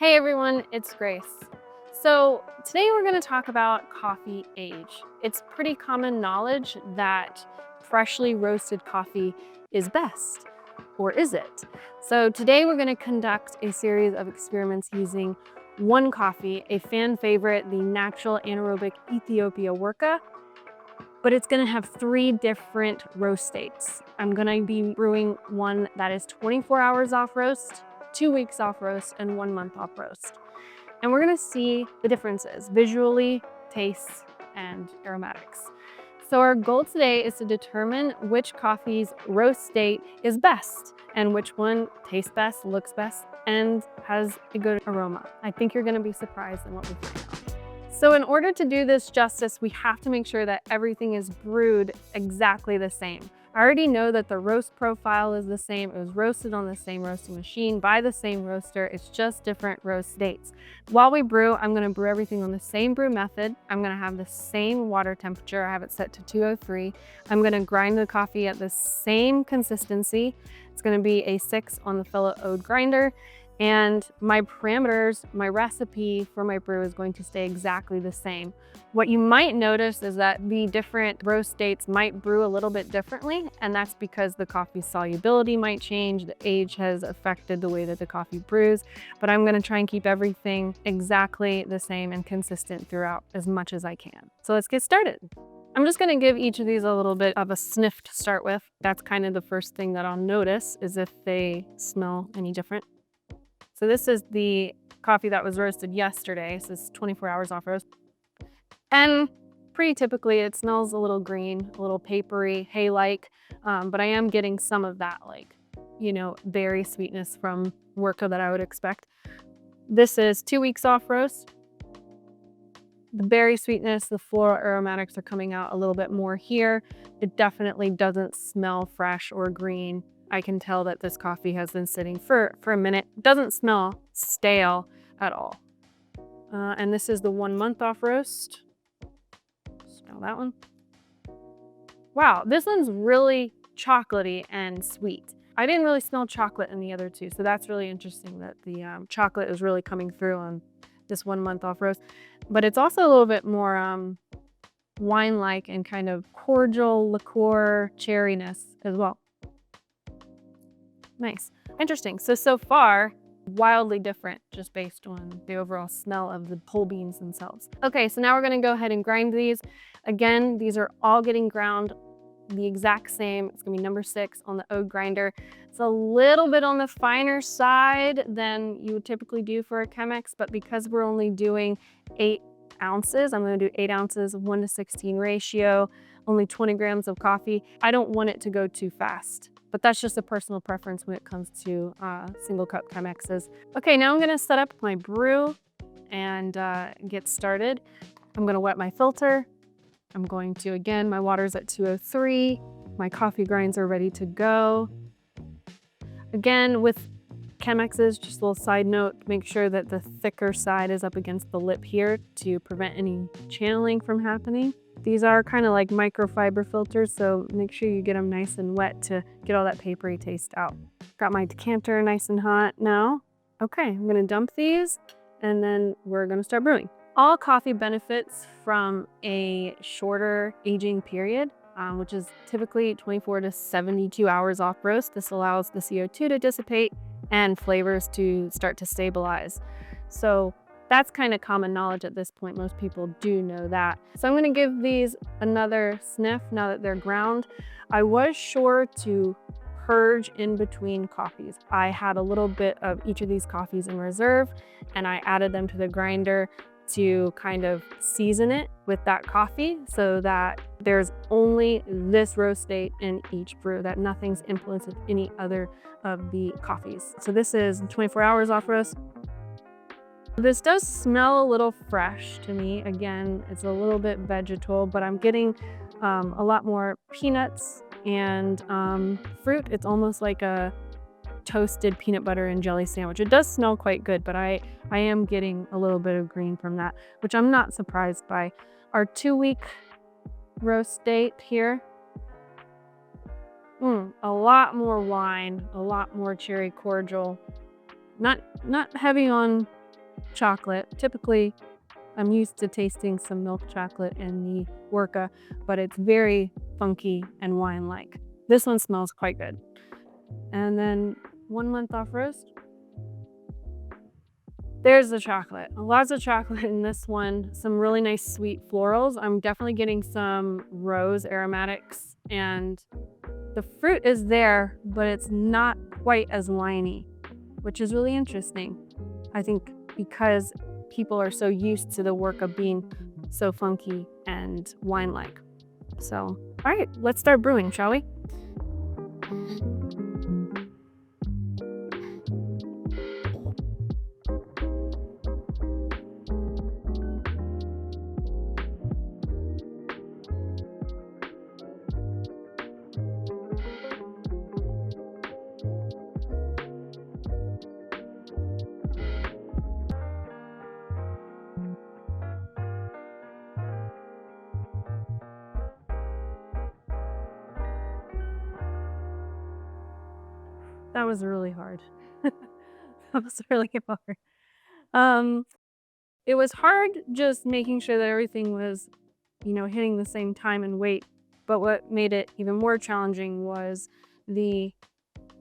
Hey everyone, it's Grace. So today we're going to talk about coffee age. It's pretty common knowledge that freshly roasted coffee is best, or is it? So today we're going to conduct a series of experiments using one coffee, a fan favorite, the natural anaerobic Ethiopia Worka, but it's going to have 3 different roast states. I'm going to be brewing one that is 24 hours off roast, 2 weeks off roast, and 1 month off roast. And we're going to see the differences visually, tastes, and aromatics. So our goal today is to determine which coffee's roast state is best and which one tastes best, looks best, and has a good aroma. I think you're going to be surprised in what we find out. So in order to do this justice, we have to make sure that everything is brewed exactly the same. I already know that the roast profile is the same. It was roasted on the same roasting machine by the same roaster. It's just different roast dates. While we brew, I'm going to brew everything on the same brew method. I'm going to have the same water temperature. I have it set to 203. I'm going to grind the coffee at the same consistency. It's going to be a 6 on the fillet oat grinder. And my parameters, my recipe for my brew is going to stay exactly the same. What you might notice is that the different roast dates might brew a little bit differently, and that's because the coffee's solubility might change, the age has affected the way that the coffee brews, but I'm gonna try and keep everything exactly the same and consistent throughout as much as I can. So let's get started. I'm just gonna give each of these a little bit of a sniff to start with. That's kind of the first thing that I'll notice is if they smell any different. So this is the coffee that was roasted yesterday. This is 24 hours off roast. And pretty typically it smells a little green, a little papery, hay-like, but I am getting some of that berry sweetness from Worka that I would expect. This is 2 weeks off roast. The berry sweetness, the floral aromatics are coming out a little bit more here. It definitely doesn't smell fresh or green. I can tell that this coffee has been sitting for a minute. It doesn't smell stale at all. And this is the 1 month off roast. Smell that one. Wow, this one's really chocolatey and sweet. I didn't really smell chocolate in the other two, so that's really interesting that the chocolate is really coming through on this 1 month off roast. But it's also a little bit more wine-like and kind of cordial liqueur cherryness as well. Nice. Interesting. So far, wildly different just based on the overall smell of the whole beans themselves. Okay, so now we're going to go ahead and grind these. Again, these are all getting ground the exact same. It's going to be number 6 on the oat grinder. It's a little bit on the finer side than you would typically do for a Chemex, but because we're only doing 8 ounces, I'm going to do 8 ounces, 1:16 ratio, only 20 grams of coffee. I don't want it to go too fast. But that's just a personal preference when it comes to single cup Chemexes. Okay, now I'm gonna set up my brew and get started. I'm gonna wet my filter. I'm going to, again, my water's at 203. My coffee grinds are ready to go. Again, with Chemexes, just a little side note, make sure that the thicker side is up against the lip here to prevent any channeling from happening. These are kind of like microfiber filters, so make sure you get them nice and wet to get all that papery taste out. Got my decanter nice and hot now. Okay, I'm gonna dump these and then we're gonna start brewing. All coffee benefits from a shorter aging period, which is typically 24 to 72 hours off roast. This allows the CO2 to dissipate and flavors to start to stabilize. So that's kind of common knowledge at this point. Most people do know that. So I'm going to give these another sniff now that they're ground. I was sure to purge in between coffees. I had a little bit of each of these coffees in reserve and I added them to the grinder to kind of season it with that coffee so that there's only this roast date in each brew, that nothing's influenced with any other of the coffees. So this is 24 hours off roast. This does smell a little fresh to me. Again, it's a little bit vegetal, but I'm getting a lot more peanuts and fruit. It's almost like a toasted peanut butter and jelly sandwich. It does smell quite good, but I am getting a little bit of green from that, which I'm not surprised by. Our 2-week roast date here. A lot more wine, a lot more cherry cordial. Not heavy on chocolate. Typically, I'm used to tasting some milk chocolate in the Worka, but it's very funky and wine-like. This one smells quite good. And then 1 month off roast. There's the chocolate. Lots of chocolate in this one. Some really nice sweet florals. I'm definitely getting some rose aromatics, and the fruit is there, but it's not quite as winey, which is really interesting. I think because people are so used to the work of being so funky and wine-like. So, all right, let's start brewing, shall we? That was really hard. That was really hard. It was hard just making sure that everything was, hitting the same time and weight. But what made it even more challenging was the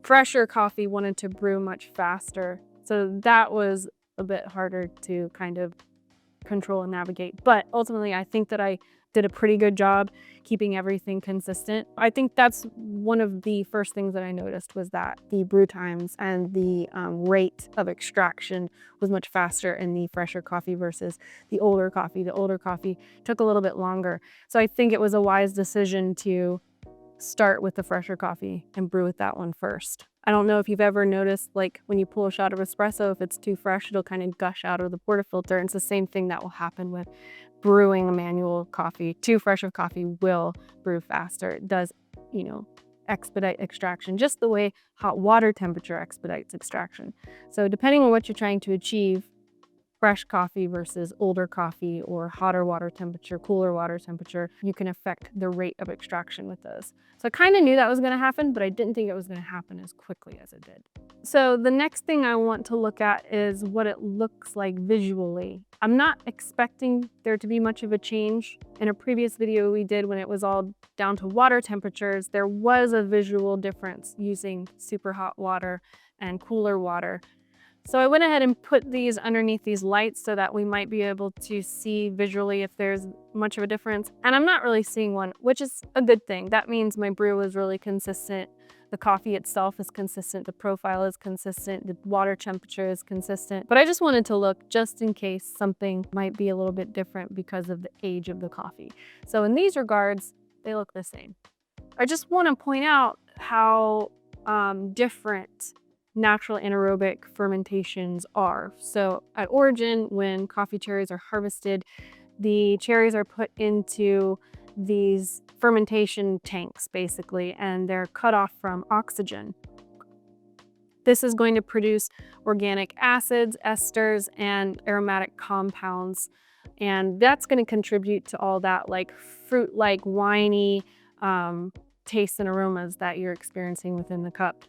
fresher coffee wanted to brew much faster. So that was a bit harder to kind of control and navigate. But ultimately, I think that I did a pretty good job keeping everything consistent. I think that's one of the first things that I noticed was that the brew times and the rate of extraction was much faster in the fresher coffee versus the older coffee. The older coffee took a little bit longer. So I think it was a wise decision to start with the fresher coffee and brew with that one first. I don't know if you've ever noticed, like when you pull a shot of espresso, if it's too fresh, it'll kind of gush out of the portafilter. And it's the same thing that will happen with brewing a manual coffee. Too fresh of coffee will brew faster. It does, expedite extraction, just the way hot water temperature expedites extraction. So depending on what you're trying to achieve, fresh coffee versus older coffee or hotter water temperature, cooler water temperature, you can affect the rate of extraction with those. So I kind of knew that was going to happen, but I didn't think it was going to happen as quickly as it did. So the next thing I want to look at is what it looks like visually. I'm not expecting there to be much of a change. In a previous video we did when it was all down to water temperatures, there was a visual difference using super hot water and cooler water. So I went ahead and put these underneath these lights so that we might be able to see visually if there's much of a difference. And I'm not really seeing one, which is a good thing. That means my brew is really consistent. The coffee itself is consistent. The profile is consistent. The water temperature is consistent. But I just wanted to look just in case something might be a little bit different because of the age of the coffee. So in these regards, they look the same. I just want to point out how different natural anaerobic fermentations are. So at origin, when coffee cherries are harvested, the cherries are put into these fermentation tanks basically, and they're cut off from oxygen. This is going to produce organic acids, esters, and aromatic compounds. And that's going to contribute to all that like fruit-like, winey tastes and aromas that you're experiencing within the cup.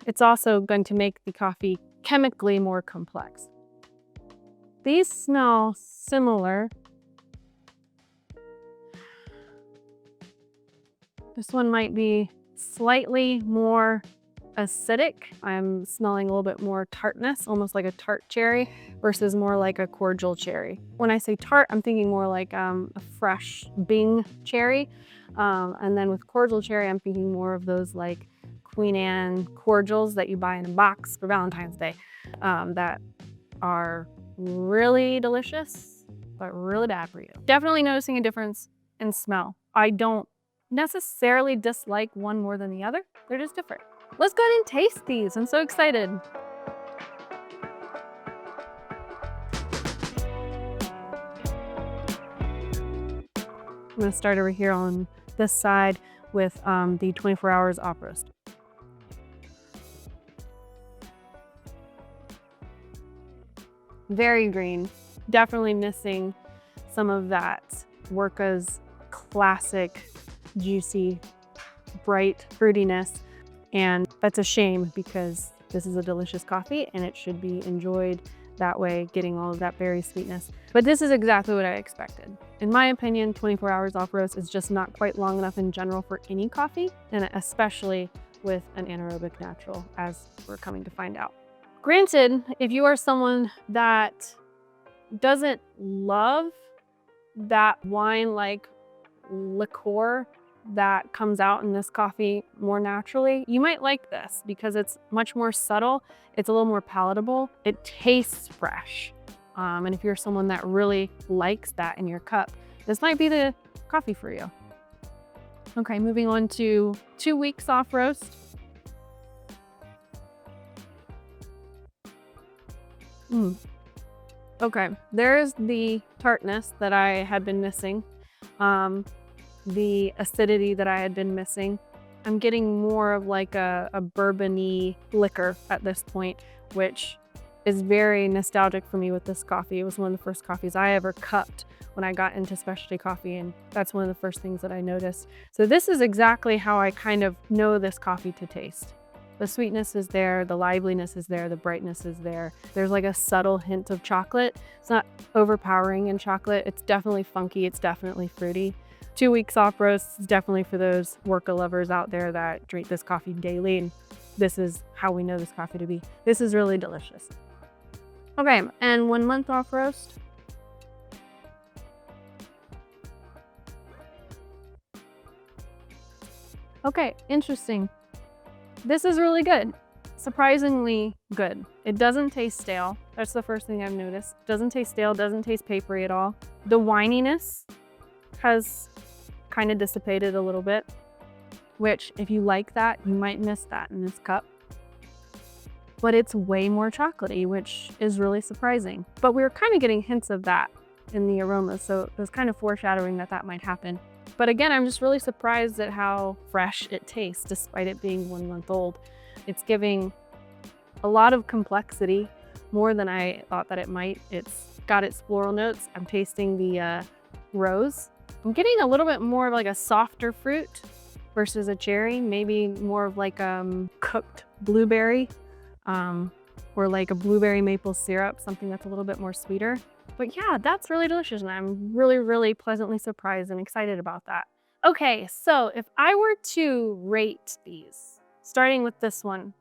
It's also going to make the coffee chemically more complex. These smell similar. This one might be slightly more acidic. I'm smelling a little bit more tartness, almost like a tart cherry versus more like a cordial cherry. When I say tart, I'm thinking more like a fresh Bing cherry. And then with cordial cherry, I'm thinking more of those like Queen Anne cordials that you buy in a box for Valentine's Day that are really delicious, but really bad for you. Definitely noticing a difference in smell. I don't necessarily dislike one more than the other. They're just different. Let's go ahead and taste these. I'm so excited. I'm gonna start over here on this side with the 24 hours off roast. Very green, definitely missing some of that Worka's classic, juicy, bright fruitiness. And that's a shame because this is a delicious coffee and it should be enjoyed that way, getting all of that berry sweetness. But this is exactly what I expected. In my opinion, 24 hours off roast is just not quite long enough in general for any coffee, and especially with an anaerobic natural, as we're coming to find out. Granted, if you are someone that doesn't love that wine-like liqueur that comes out in this coffee more naturally, you might like this because it's much more subtle. It's a little more palatable. It tastes fresh. And if you're someone that really likes that in your cup, this might be the coffee for you. Okay, moving on to 2 weeks off roast. Okay, there's the tartness that I had been missing, the acidity that I had been missing. I'm getting more of like a bourbon-y liquor at this point, which is very nostalgic for me with this coffee. It was one of the first coffees I ever cupped when I got into specialty coffee, and that's one of the first things that I noticed. So this is exactly how I kind of know this coffee to taste. The sweetness is there, the liveliness is there, the brightness is there. There's like a subtle hint of chocolate. It's not overpowering in chocolate. It's definitely funky, it's definitely fruity. 2 weeks off roast is definitely for those Worka lovers out there that drink this coffee daily, and this is how we know this coffee to be. This is really delicious. Okay, and 1 month off roast. Okay, interesting. This is really good. Surprisingly good. It doesn't taste stale. That's the first thing I've noticed. Doesn't taste stale, doesn't taste papery at all. The wininess has kind of dissipated a little bit, which if you like that, you might miss that in this cup. But it's way more chocolatey, which is really surprising. But we were kind of getting hints of that in the aroma, so it was kind of foreshadowing that that might happen. But again, I'm just really surprised at how fresh it tastes, despite it being 1 month old. It's giving a lot of complexity, more than I thought that it might. It's got its floral notes. I'm tasting the rose. I'm getting a little bit more of like a softer fruit versus a cherry, maybe more of like cooked blueberry, or like a blueberry maple syrup, something that's a little bit more sweeter. But yeah, that's really delicious, and I'm really, really pleasantly surprised and excited about that. Okay, so if I were to rate these, starting with this one,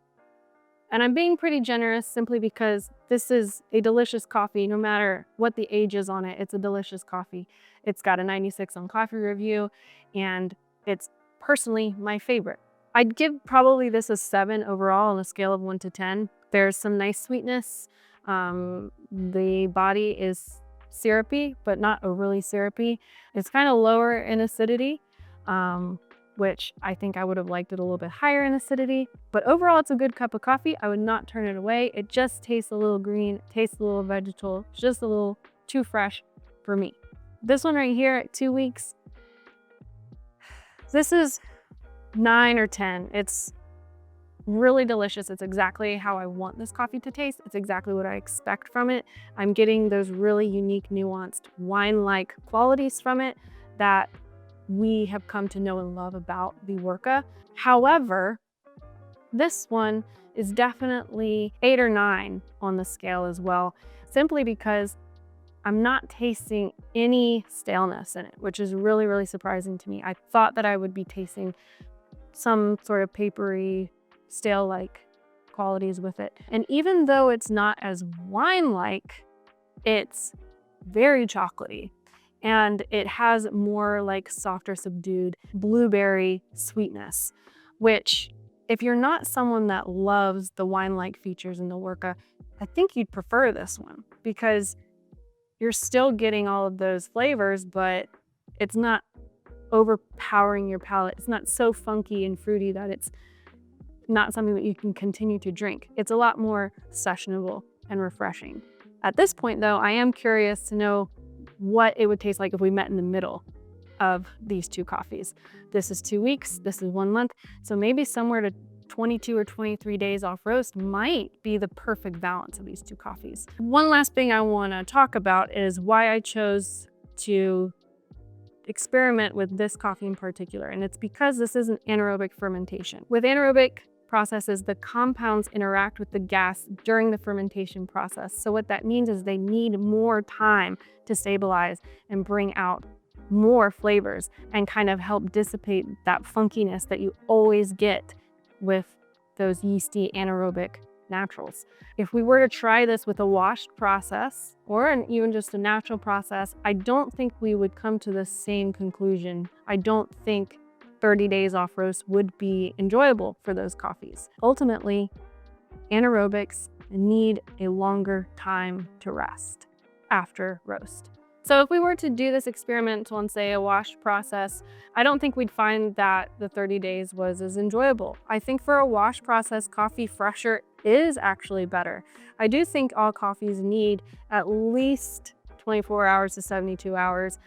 and I'm being pretty generous simply because this is a delicious coffee, no matter what the age is on it, it's a delicious coffee. It's got a 96 on Coffee Review, and it's personally my favorite. I'd give probably this a 7 overall on a scale of 1 to 10. There's some nice sweetness. The body is syrupy, but not overly syrupy. It's kind of lower in acidity, which I think I would have liked it a little bit higher in acidity. But overall, it's a good cup of coffee. I would not turn it away. It just tastes a little green, tastes a little vegetal, just a little too fresh for me. This one right here at 2 weeks, this is 9 or 10. It's really delicious. It's exactly how I want this coffee to taste. It's exactly what I expect from it. I'm getting those really unique, nuanced wine-like qualities from it that we have come to know and love about the Worka. However, this one is definitely 8 or 9 on the scale as well, simply because I'm not tasting any staleness in it, which is really, really surprising to me. I thought that I would be tasting some sort of papery, stale-like qualities with it. And even though it's not as wine-like, it's very chocolatey. And it has more like softer, subdued blueberry sweetness, which if you're not someone that loves the wine-like features in the Worka, I think you'd prefer this one because you're still getting all of those flavors, but it's not overpowering your palate. It's not so funky and fruity that it's not something that you can continue to drink. It's a lot more sessionable and refreshing. At this point though, I am curious to know what it would taste like if we met in the middle of these two coffees. This is 2 weeks, this is 1 month. So maybe somewhere to 22 or 23 days off roast might be the perfect balance of these two coffees. One last thing I wanna talk about is why I chose to experiment with this coffee in particular. And it's because this is an anaerobic fermentation. With anaerobic process is the compounds interact with the gas during the fermentation process. So what that means is they need more time to stabilize and bring out more flavors and kind of help dissipate that funkiness that you always get with those yeasty anaerobic naturals. If we were to try this with a washed process or even just a natural process, I don't think we would come to the same conclusion. I don't think 30 days off roast would be enjoyable for those coffees. Ultimately, anaerobics need a longer time to rest after roast. So if we were to do this experiment on, say, a washed process, I don't think we'd find that the 30 days was as enjoyable. I think for a wash process, coffee fresher is actually better. I do think all coffees need at least 24 hours to 72 hours.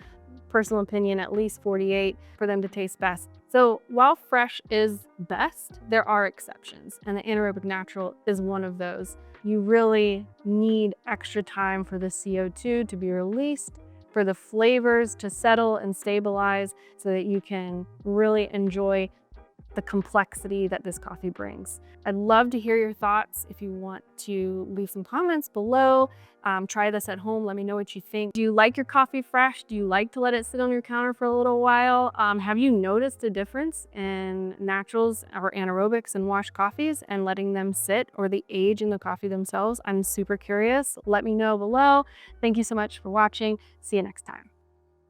Personal opinion, at least 48 for them to taste best. So while fresh is best, there are exceptions, and the anaerobic natural is one of those. You really need extra time for the CO2 to be released, for the flavors to settle and stabilize so that you can really enjoy the complexity that this coffee brings. I'd love to hear your thoughts. If you want to leave some comments below, try this at home. Let me know what you think. Do you like your coffee fresh? Do you like to let it sit on your counter for a little while? Have you noticed a difference in naturals or anaerobics and washed coffees and letting them sit, or the age in the coffee themselves? I'm super curious. Let me know below. Thank you so much for watching. See you next time.